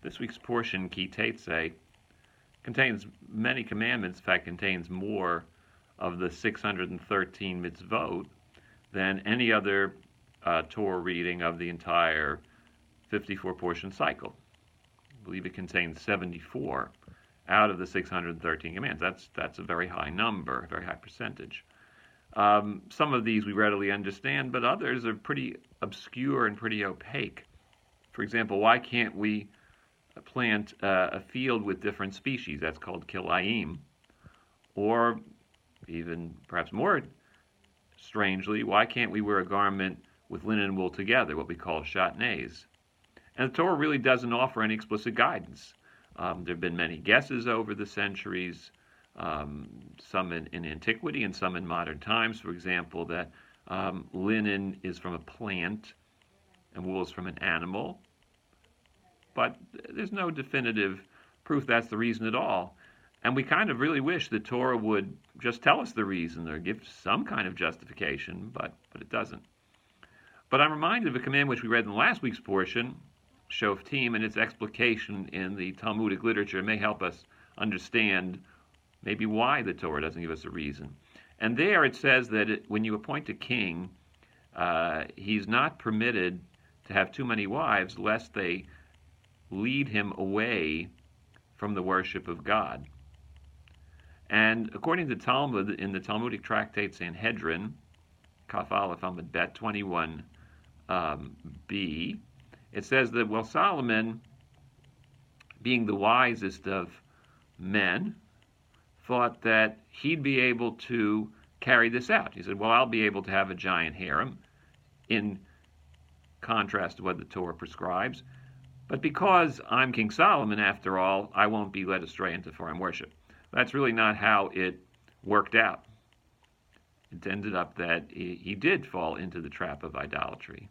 This week's portion, Key Taytze, contains many commandments. In fact, contains more of the 613 mitzvot than any other Torah reading of the entire 54-portion cycle. I believe it contains 74 out of the 613 commands. That's a very high number, a very high percentage. Some of these we readily understand, but others are pretty obscure and pretty opaque. For example, why can't we plant a field with different species? That's called kilayim. Or even perhaps more strangely, why can't we wear a garment with linen and wool together, what we call shatnez? And the Torah really doesn't offer any explicit guidance. There have been many guesses over the centuries, some in antiquity and some in modern times. For example, that linen is from a plant and wool is from an animal. But there's no definitive proof that's the reason at all. And we kind of really wish the Torah would just tell us the reason or give some kind of justification, but it doesn't. But I'm reminded of a command which we read in last week's portion, Shoftim, and its explication in the Talmudic literature may help us understand maybe why the Torah doesn't give us a reason. And there it says that when you appoint a king, he's not permitted to have too many wives, lest they lead him away from the worship of God. And according to Talmud, in the Talmudic tractate Sanhedrin, Kaf Aleph Amud Bet 21b, it says that, well, Solomon, being the wisest of men, thought that he'd be able to carry this out. He said, well, I'll be able to have a giant harem, in contrast to what the Torah prescribes. But because I'm King Solomon, after all, I won't be led astray into foreign worship. That's really not how it worked out. It ended up that he did fall into the trap of idolatry.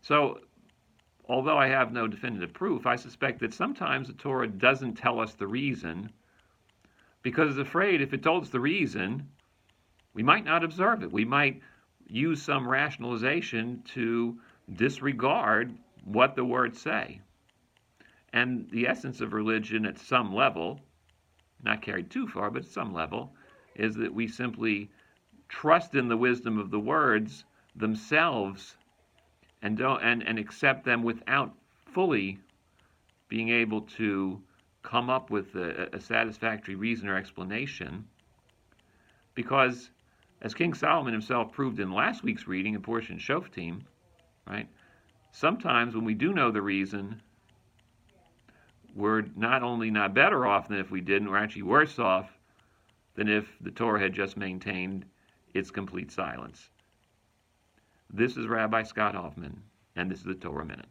So, although I have no definitive proof, I suspect that sometimes the Torah doesn't tell us the reason, because it's afraid if it told us the reason, we might not observe it. We might use some rationalization to disregard what the words say. And the essence of religion at some level, not carried too far, but at some level, is that we simply trust in the wisdom of the words themselves and accept them without fully being able to come up with a satisfactory reason or explanation. Because, as King Solomon himself proved in last week's reading in portion Shoftim, right? Sometimes when we do know the reason, we're not only not better off than if we didn't, we're actually worse off than if the Torah had just maintained its complete silence. This is Rabbi Scott Hoffman, and this is the Torah Minute.